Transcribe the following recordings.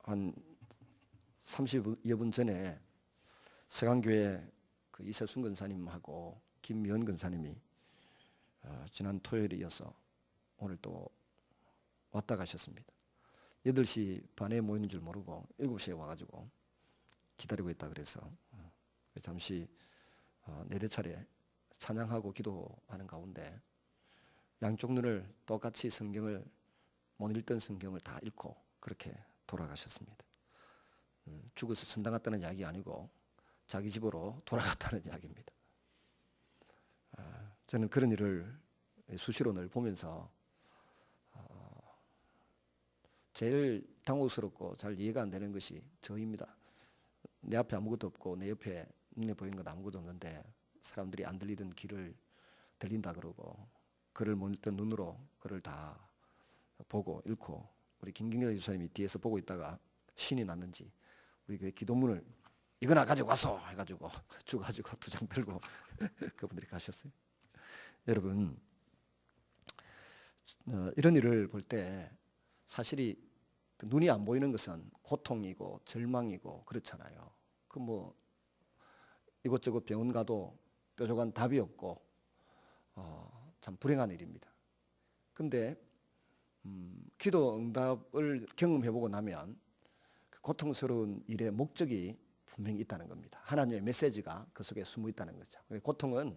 한 30여 분 전에 서강교회 그 이세순 권사님하고 김미연 권사님이 지난 토요일에 이어서 오늘 또 왔다 가셨습니다. 8시 반에 모이는 줄 모르고 7시에 와가지고 기다리고 있다 그래서 잠시 4대 차례 찬양하고 기도하는 가운데 양쪽 눈을 똑같이 성경을 못 읽던 성경을 다 읽고 그렇게 돌아가셨습니다. 죽어서 천당 갔다는 이야기 아니고 자기 집으로 돌아갔다는 이야기입니다. 저는 그런 일을 수시로 늘 보면서 제일 당혹스럽고 잘 이해가 안 되는 것이 저입니다. 내 앞에 아무것도 없고 내 옆에 눈에 보이는 것 아무것도 없는데 사람들이 안 들리던 길을 들린다 그러고 글을 못 읽던 눈으로 글을 다 보고 읽고 우리 김경래 집사님이 뒤에서 보고 있다가 신이 났는지 우리 그 기도문을 이거나 가지고 와서 해가지고 주가지고 2장 들고 그분들이 가셨어요. 여러분 이런 일을 볼 때 사실이 눈이 안 보이는 것은 고통이고 절망이고 그렇잖아요. 그 뭐 이곳저곳 병원 가도 뾰족한 답이 없고 참 불행한 일입니다. 근데 기도 응답을 경험해보고 나면 그 고통스러운 일의 목적이 분명히 있다는 겁니다. 하나님의 메시지가 그 속에 숨어 있다는 거죠. 고통은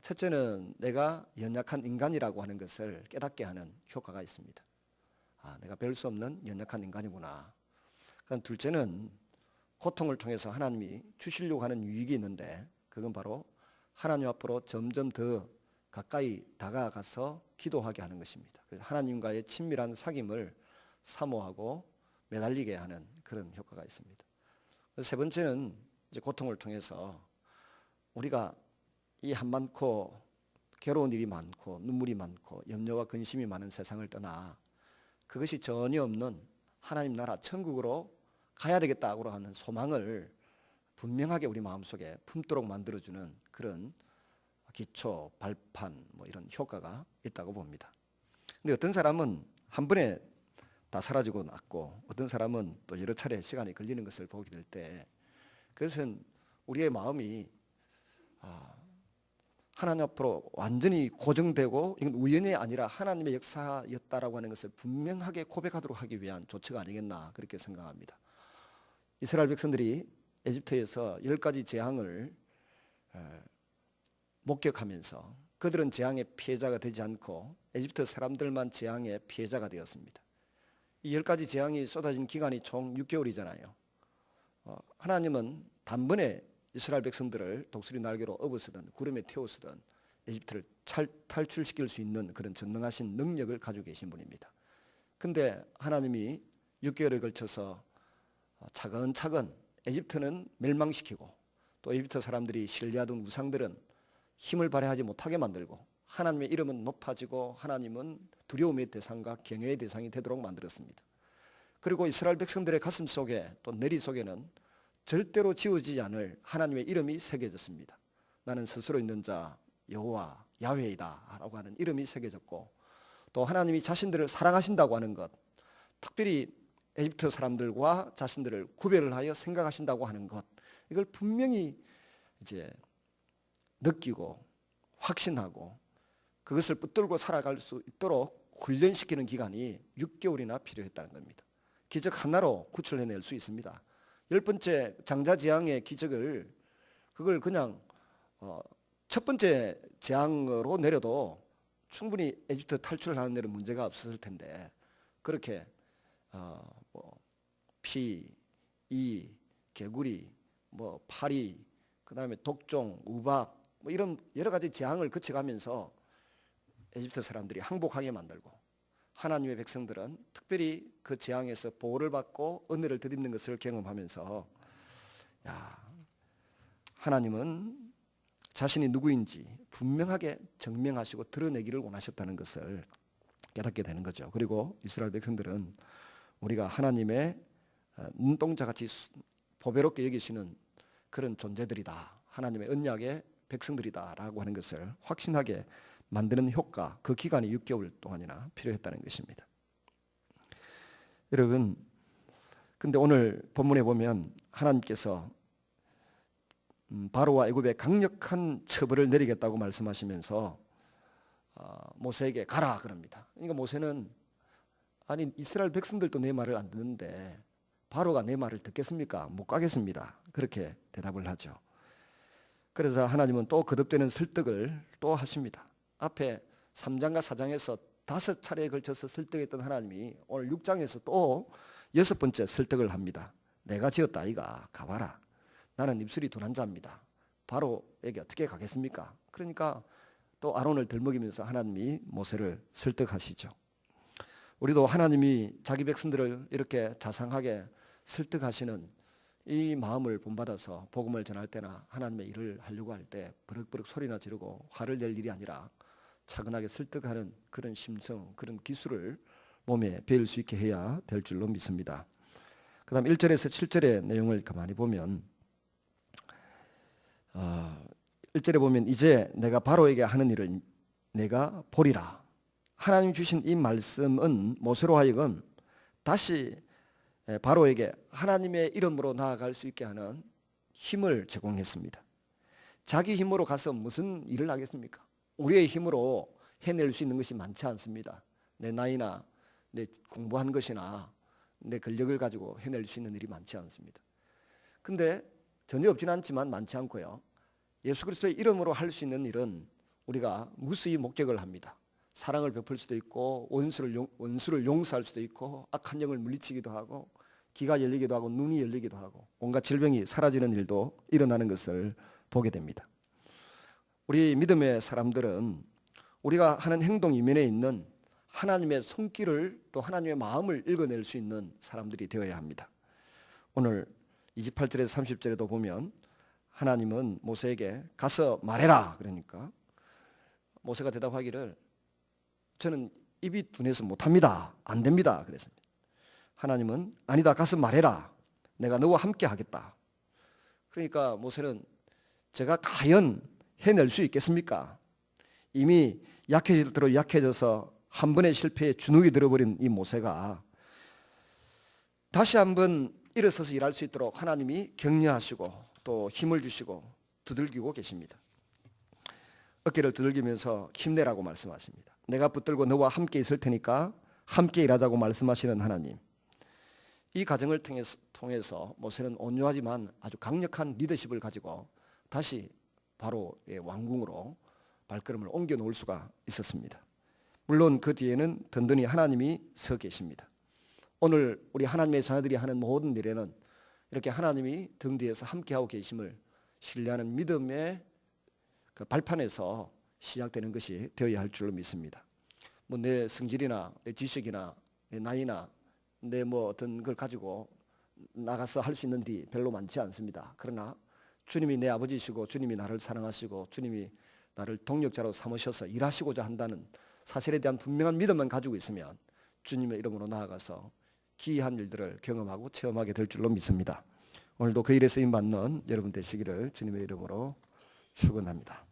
첫째는 내가 연약한 인간이라고 하는 것을 깨닫게 하는 효과가 있습니다. 내가 별 수 없는 연약한 인간이구나. 둘째는 고통을 통해서 하나님이 주시려고 하는 유익이 있는데 그건 바로 하나님 앞으로 점점 더 가까이 다가가서 기도하게 하는 것입니다. 그래서 하나님과의 친밀한 사귐을 사모하고 매달리게 하는 그런 효과가 있습니다. 세 번째는 이제 고통을 통해서 우리가 이 한많고 괴로운 일이 많고 눈물이 많고 염려와 근심이 많은 세상을 떠나 그것이 전혀 없는 하나님 나라 천국으로 가야 되겠다고 하는 소망을 분명하게 우리 마음속에 품도록 만들어주는 그런 기초, 발판 뭐 이런 효과가 있다고 봅니다. 근데 어떤 사람은 한 번에 다 사라지고 낫고 어떤 사람은 또 여러 차례 시간이 걸리는 것을 보게 될 때 그것은 우리의 마음이 하나님 앞으로 완전히 고정되고 이건 우연이 아니라 하나님의 역사였다라고 하는 것을 분명하게 고백하도록 하기 위한 조치가 아니겠나 그렇게 생각합니다. 이스라엘 백성들이 에집트에서 10가지 재앙을 목격하면서 그들은 재앙의 피해자가 되지 않고 에집트 사람들만 재앙의 피해자가 되었습니다. 이 10가지 재앙이 쏟아진 기간이 총 6개월이잖아요. 하나님은 단번에 이스라엘 백성들을 독수리 날개로 업으시든 구름에 태우시든 에집트를 탈출시킬 수 있는 그런 전능하신 능력을 가지고 계신 분입니다. 근데 하나님이 6개월에 걸쳐서 차근차근 에집트는 멸망시키고 또 에집트 사람들이 신뢰하던 우상들은 힘을 발휘하지 못하게 만들고 하나님의 이름은 높아지고 하나님은 두려움의 대상과 경외의 대상이 되도록 만들었습니다. 그리고 이스라엘 백성들의 가슴 속에 또 내리 속에는 절대로 지워지지 않을 하나님의 이름이 새겨졌습니다. 나는 스스로 있는 자 여호와 야훼이다 라고 하는 이름이 새겨졌고 또 하나님이 자신들을 사랑하신다고 하는 것, 특별히 에집트 사람들과 자신들을 구별을 하여 생각하신다고 하는 것, 이걸 분명히 이제 느끼고 확신하고 그것을 붙들고 살아갈 수 있도록 훈련시키는 기간이 6개월이나 필요했다는 겁니다. 기적 하나로 구출해낼 수 있습니다. 10번째 장자재앙의 기적을 그걸 그냥 첫 번째 재앙으로 내려도 충분히 에집트 탈출하는 데는 문제가 없었을 텐데 그렇게 피, 이, 개구리, 파리, 그 다음에 독종, 우박 이런 여러 가지 재앙을 거쳐가면서 에집트 사람들이 항복하게 만들고 하나님의 백성들은 특별히 그 재앙에서 보호를 받고 은혜를 덧입는 것을 경험하면서 하나님은 자신이 누구인지 분명하게 증명하시고 드러내기를 원하셨다는 것을 깨닫게 되는 거죠. 그리고 이스라엘 백성들은 우리가 하나님의 눈동자같이 보배롭게 여기시는 그런 존재들이다. 하나님의 언약의 백성들이다 라고 하는 것을 확신하게 만드는 효과, 그 기간이 6개월 동안이나 필요했다는 것입니다. 여러분 근데 오늘 본문에 보면 하나님께서 바로와 애굽에 강력한 처벌을 내리겠다고 말씀하시면서 모세에게 가라 그럽니다. 그러니까 모세는 아니 이스라엘 백성들도 내 말을 안 듣는데 바로가 내 말을 듣겠습니까? 못 가겠습니다. 그렇게 대답을 하죠. 그래서 하나님은 또 거듭되는 설득을 또 하십니다. 앞에 3장과 4장에서 5차례에 걸쳐서 설득했던 하나님이 오늘 6장에서 또 6번째 설득을 합니다. 내가 지었다 아이가 가봐라. 나는 입술이 둔한 자입니다. 바로에게 어떻게 가겠습니까? 그러니까 또 아론을 들먹이면서 하나님이 모세를 설득하시죠. 우리도 하나님이 자기 백성들을 이렇게 자상하게 설득하시는 이 마음을 본받아서 복음을 전할 때나 하나님의 일을 하려고 할 때 버럭버럭 소리나 지르고 화를 낼 일이 아니라 차분하게 설득하는 그런 심성, 그런 기술을 몸에 배울 수 있게 해야 될 줄로 믿습니다. 그 다음 1절에서 7절의 내용을 가만히 보면 1절에 보면 이제 내가 바로에게 하는 일을 내가 보리라. 하나님 주신 이 말씀은 모세로 하여금 다시 바로에게 하나님의 이름으로 나아갈 수 있게 하는 힘을 제공했습니다. 자기 힘으로 가서 무슨 일을 하겠습니까? 우리의 힘으로 해낼 수 있는 것이 많지 않습니다. 내 나이나 내 공부한 것이나 내 근력을 가지고 해낼 수 있는 일이 많지 않습니다. 근데 전혀 없진 않지만 많지 않고요. 예수 그리스도의 이름으로 할 수 있는 일은 우리가 무수히 목적을 합니다. 사랑을 베풀 수도 있고 원수를 용서할 수도 있고 악한 영을 물리치기도 하고 귀가 열리기도 하고 눈이 열리기도 하고 온갖 질병이 사라지는 일도 일어나는 것을 보게 됩니다. 우리 믿음의 사람들은 우리가 하는 행동 이면에 있는 하나님의 손길을 또 하나님의 마음을 읽어낼 수 있는 사람들이 되어야 합니다. 오늘 28절에서 30절에도 보면 하나님은 모세에게 가서 말해라 그러니까 모세가 대답하기를 저는 입이 둔해서 못합니다. 안 됩니다. 그랬습니다. 하나님은 아니다 가서 말해라. 내가 너와 함께 하겠다. 그러니까 모세는 제가 과연 해낼 수 있겠습니까? 이미 약해질 대로 약해져서 한 번의 실패에 주눅이 들어버린 이 모세가 다시 한번 일어서서 일할 수 있도록 하나님이 격려하시고 또 힘을 주시고 두들기고 계십니다. 어깨를 두들기면서 힘내라고 말씀하십니다. 내가 붙들고 너와 함께 있을 테니까 함께 일하자고 말씀하시는 하나님. 이 과정을 통해서 모세는 온유하지만 아주 강력한 리더십을 가지고 다시 바로의 왕궁으로 발걸음을 옮겨 놓을 수가 있었습니다. 물론 그 뒤에는 든든히 하나님이 서 계십니다. 오늘 우리 하나님의 자녀들이 하는 모든 일에는 이렇게 하나님이 등 뒤에서 함께하고 계심을 신뢰하는 믿음의 그 발판에서 시작되는 것이 되어야 할 줄로 믿습니다. 뭐 내 성질이나 내 지식이나 내 나이나 내 뭐 어떤 걸 가지고 나가서 할 수 있는 일이 별로 많지 않습니다. 그러나 주님이 내 아버지시고 주님이 나를 사랑하시고 주님이 나를 동력자로 삼으셔서 일하시고자 한다는 사실에 대한 분명한 믿음만 가지고 있으면 주님의 이름으로 나아가서 기이한 일들을 경험하고 체험하게 될 줄로 믿습니다. 오늘도 그 일에 쓰임 받는 여러분 되시기를 주님의 이름으로 축원합니다.